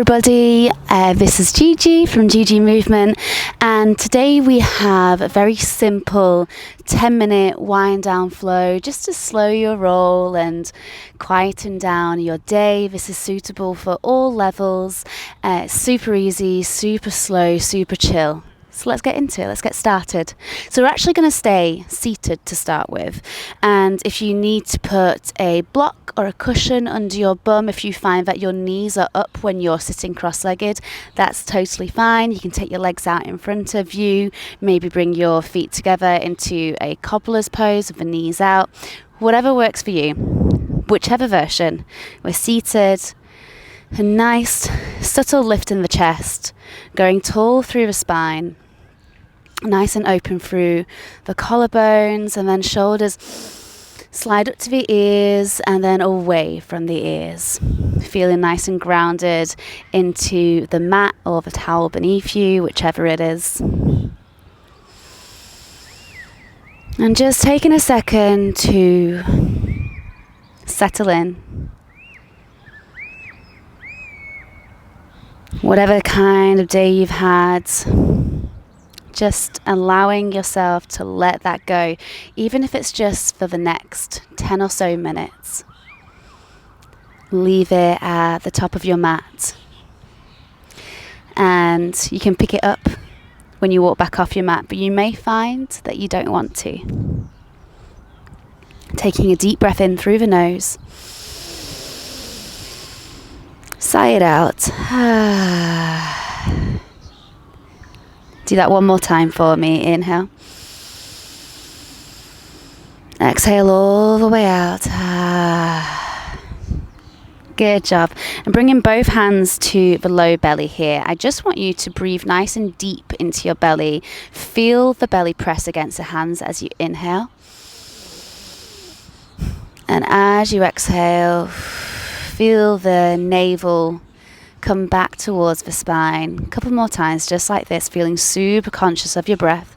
everybody, this is GeGe from GeGe Movement, and today we have a very simple 10-minute wind down flow just to slow your roll and quieten down your day. This is suitable for all levels, super easy, super slow, super chill. So let's get into it, let's get started. So we're actually going to stay seated to start with, and if you need to put a block or a cushion under your bum, if you find that your knees are up when you're sitting cross-legged, that's totally fine. You can take your legs out in front of you, maybe bring your feet together into a cobbler's pose with the knees out, whatever works for you, whichever version. We're seated. A nice subtle lift in the chest, going tall through the spine, nice and open through the collarbones, and then shoulders slide up to the ears and then away from the ears. Feeling nice and grounded into the mat or the towel beneath you, whichever it is. And just taking a second to settle in. Whatever kind of day you've had, just allowing yourself to let that go, even if it's just for the next 10 or so minutes. Leave it at the top of your mat, and you can pick it up when you walk back off your mat, but you may find that you don't want to. Taking a deep breath in through the nose. Sigh it out. Do that one more time for me. Inhale. Exhale all the way out. Good job. And bringing both hands to the low belly here. I just want you to breathe nice and deep into your belly. Feel the belly press against the hands as you inhale. And as you exhale, feel the navel come back towards the spine. A couple more times, just like this, feeling super conscious of your breath.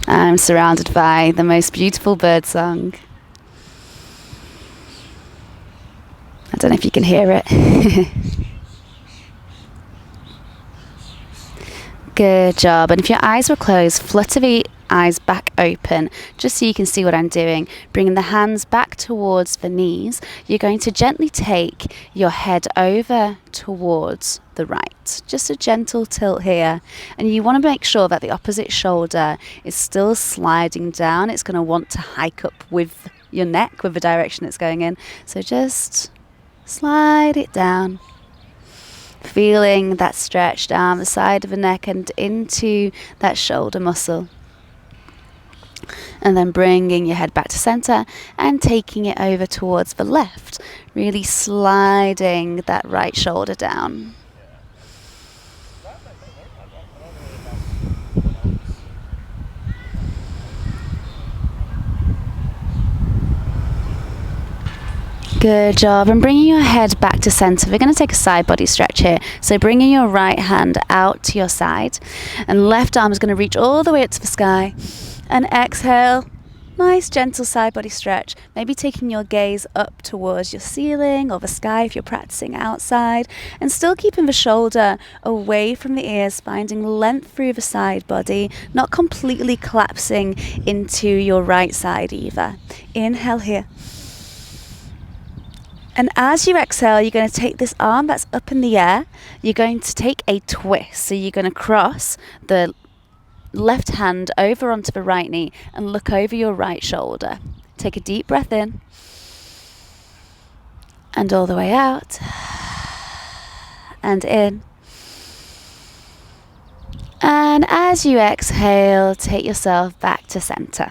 I'm surrounded by the most beautiful bird song. I don't know if you can hear it. Good job. And if your eyes were closed, flutter the eyes back open, just so you can see what I'm doing. Bringing the hands back towards the knees, you're going to gently take your head over towards the right. Just a gentle tilt here. And you want to make sure that the opposite shoulder is still sliding down. It's going to want to hike up with your neck, with the direction it's going in. So just slide it down. Feeling that stretch down the side of the neck and into that shoulder muscle. And then bringing your head back to center and taking it over towards the left. Really sliding that right shoulder down. Good job. And bringing your head back to center, we're going to take a side body stretch here. So bringing your right hand out to your side, and left arm is going to reach all the way up to the sky. And exhale, nice gentle side body stretch. Maybe taking your gaze up towards your ceiling or the sky if you're practicing outside, and still keeping the shoulder away from the ears, finding length through the side body, not completely collapsing into your right side either. Inhale here. And as you exhale, you're going to take this arm that's up in the air, you're going to take a twist. So you're going to cross the left hand over onto the right knee and look over your right shoulder. Take a deep breath in and all the way out and in. And as you exhale, take yourself back to center.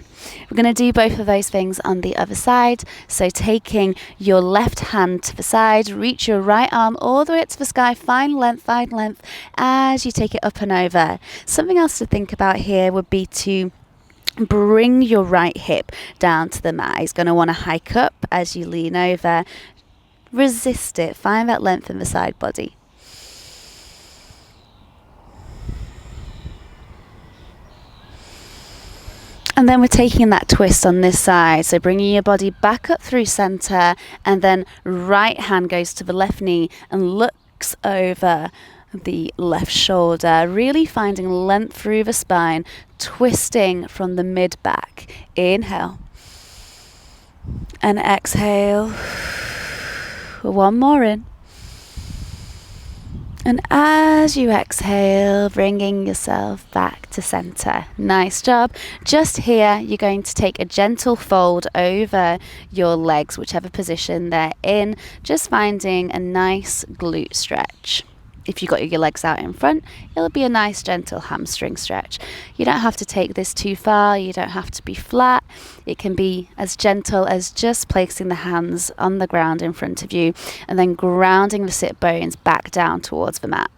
We're going to do both of those things on the other side. So taking your left hand to the side, reach your right arm all the way up to the sky, find length as you take it up and over. Something else to think about here would be to bring your right hip down to the mat. It's going to want to hike up as you lean over. Resist it. Find that length in the side body. And then we're taking that twist on this side, so bringing your body back up through center, and then right hand goes to the left knee and looks over the left shoulder, really finding length through the spine, twisting from the mid back. Inhale and exhale. One more in. And as you exhale, bringing yourself back to center. Nice job. Just here, you're going to take a gentle fold over your legs, whichever position they're in, just finding a nice glute stretch. If you've got your legs out in front, it'll be a nice gentle hamstring stretch. You don't have to take this too far. You don't have to be flat. It can be as gentle as just placing the hands on the ground in front of you and then grounding the sit bones back down towards the mat.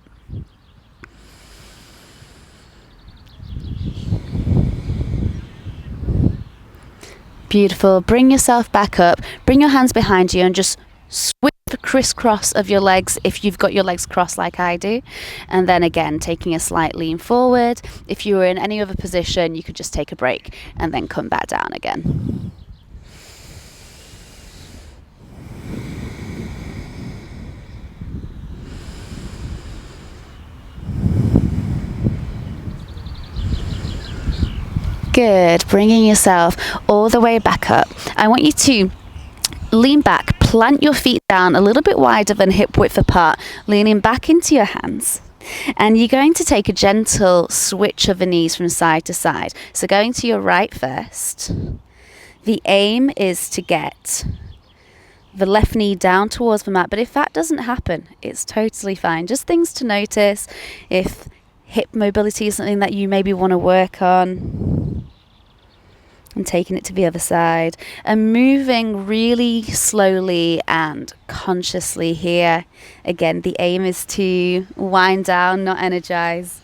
Beautiful. Bring yourself back up. Bring your hands behind you and just switch the crisscross of your legs if you've got your legs crossed like I do. And then again, taking a slight lean forward. If you were in any other position, you could just take a break and then come back down again. Good. Bringing yourself all the way back up. I want you to lean back, plant your feet down a little bit wider than hip width apart, leaning back into your hands. And you're going to take a gentle switch of the knees from side to side. So going to your right first. The aim is to get the left knee down towards the mat, but if that doesn't happen, it's totally fine. Just things to notice. If hip mobility is something that you maybe want to work on, and taking it to the other side and moving really slowly and consciously here. Again, the aim is to wind down, not energize.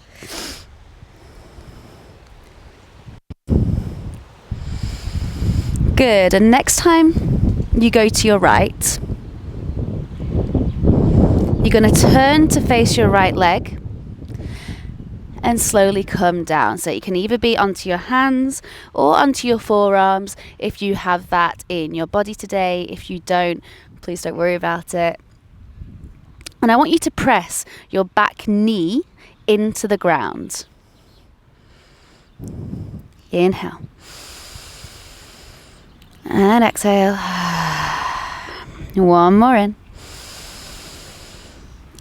Good. And next time you go to your right, you're going to turn to face your right leg and slowly come down. So you can either be onto your hands or onto your forearms if you have that in your body today. If you don't, please don't worry about it. And I want you to press your back knee into the ground. Inhale. And exhale. One more in.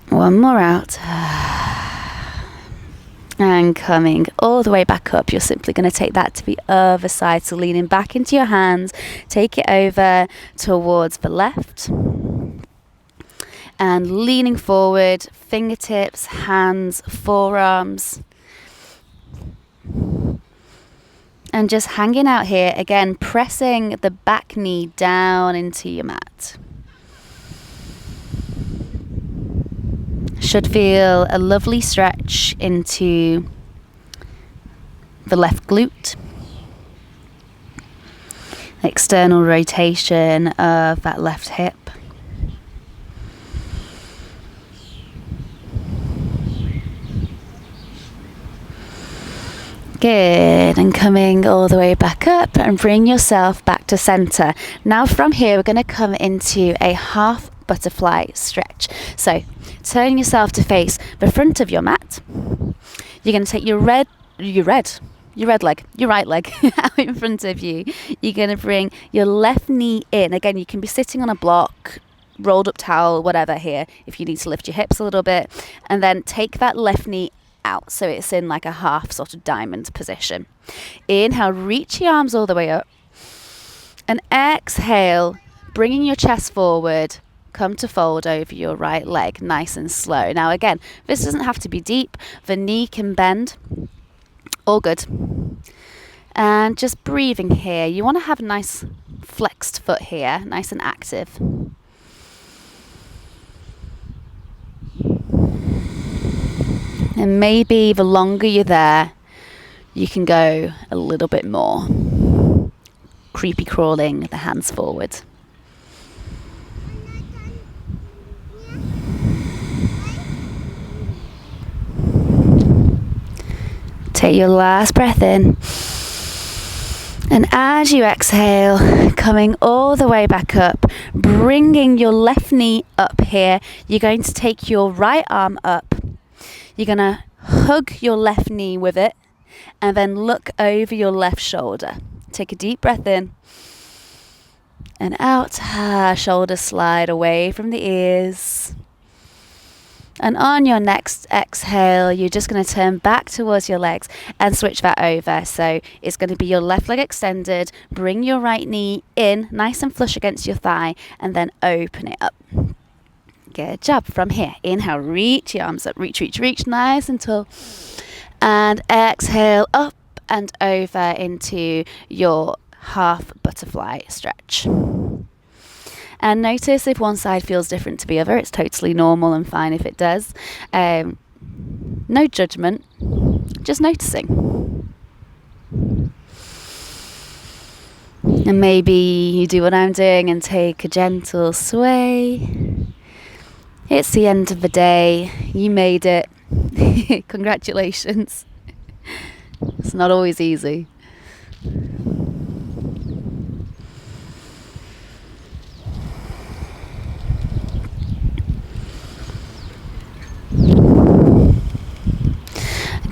One more out. And coming all the way back up, you're simply going to take that to the other side. So leaning back into your hands, take it over towards the left. And leaning forward, fingertips, hands, forearms. And just hanging out here, again, pressing the back knee down into your mat. Should feel a lovely stretch into the left glute. External rotation of that left hip. Good, and coming all the way back up and bring yourself back to center. Now from here, we're going to come into a half butterfly stretch. So turn yourself to face the front of your mat. You're going to take your right leg out in front of you. You're going to bring your left knee in. Again, you can be sitting on a block, rolled up towel, whatever here, if you need to lift your hips a little bit. And then take that left knee out so it's in like a half sort of diamond position. Inhale, reach your arms all the way up. And exhale, bringing your chest forward, come to fold over your right leg, nice and slow. Now again, this doesn't have to be deep. The knee can bend. All good. And just breathing here. You want to have a nice flexed foot here, nice and active. And maybe the longer you're there, you can go a little bit more. Creepy crawling the hands forward. Take your last breath in. And as you exhale, coming all the way back up, bringing your left knee up here, you're going to take your right arm up. You're going to hug your left knee with it and then look over your left shoulder. Take a deep breath in and out. Shoulders slide away from the ears. And on your next exhale, you're just going to turn back towards your legs and switch that over. So it's going to be your left leg extended. Bring your right knee in, nice and flush against your thigh, and then open it up. Good job. From here, inhale, reach your arms up. Reach, reach, reach, nice and tall. And exhale, up and over into your half butterfly stretch. And notice if one side feels different to the other. It's totally normal and fine if it does. No judgment, just noticing. And maybe you do what I'm doing and take a gentle sway. It's the end of the day. You made it. Congratulations. It's not always easy.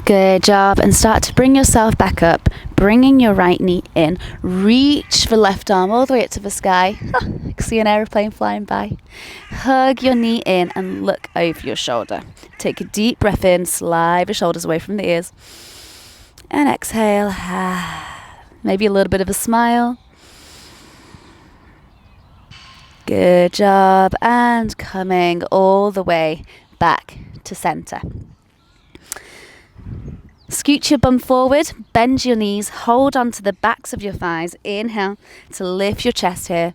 Good job. And start to bring yourself back up, bringing your right knee in. Reach the left arm all the way up to the sky. I can see an aeroplane flying by. Hug your knee in and look over your shoulder. Take a deep breath in, slide the shoulders away from the ears. And exhale. Maybe a little bit of a smile. Good job. And coming all the way back to center. Scoot your bum forward, bend your knees, hold onto the backs of your thighs. Inhale to lift your chest here.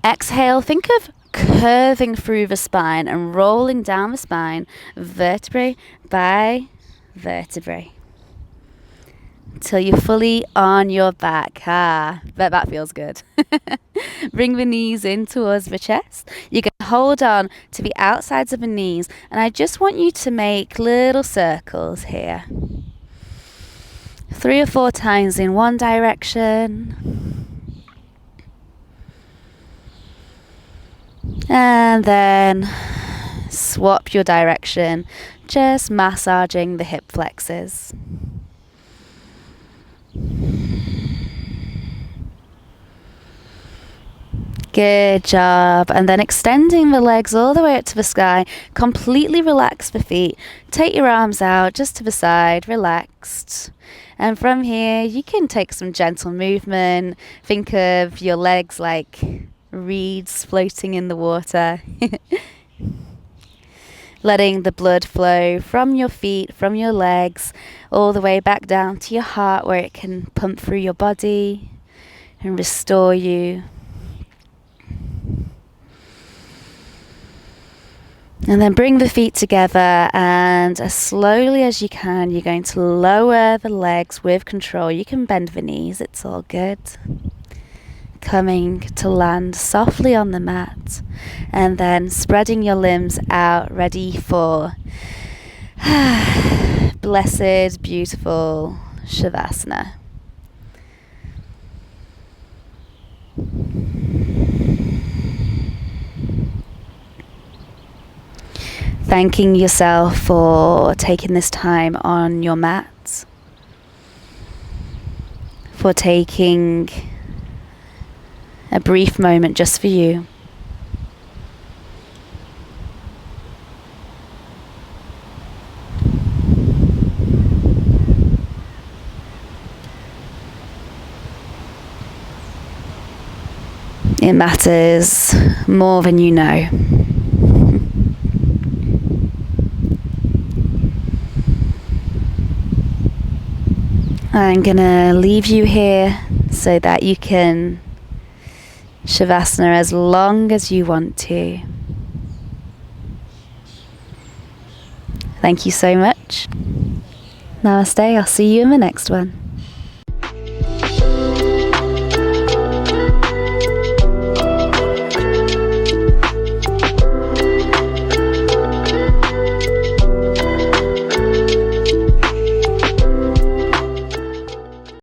Exhale, think of curving through the spine and rolling down the spine, vertebrae by vertebrae, until you're fully on your back. Bet that feels good. Bring the knees in towards the chest. You can hold on to the outsides of the knees, and I just want you to make little circles here. 3 or 4 times in one direction. And then swap your direction, just massaging the hip flexors. Good job. And then extending the legs all the way up to the sky. Completely relax the feet. Take your arms out just to the side, relaxed. And from here, you can take some gentle movement. Think of your legs like reeds floating in the water. Letting the blood flow from your feet, from your legs, all the way back down to your heart, where it can pump through your body and restore you. And then bring the feet together, and as slowly as you can, you're going to lower the legs with control. You can bend the knees, it's all good. Coming to land softly on the mat, and then spreading your limbs out, ready for blessed, beautiful Shavasana. Thanking yourself for taking this time on your mat, for taking a brief moment just for you. It matters more than you know. I'm gonna leave you here so that you can Shavasana as long as you want to. Thank you so much. Namaste. I'll see you in the next one.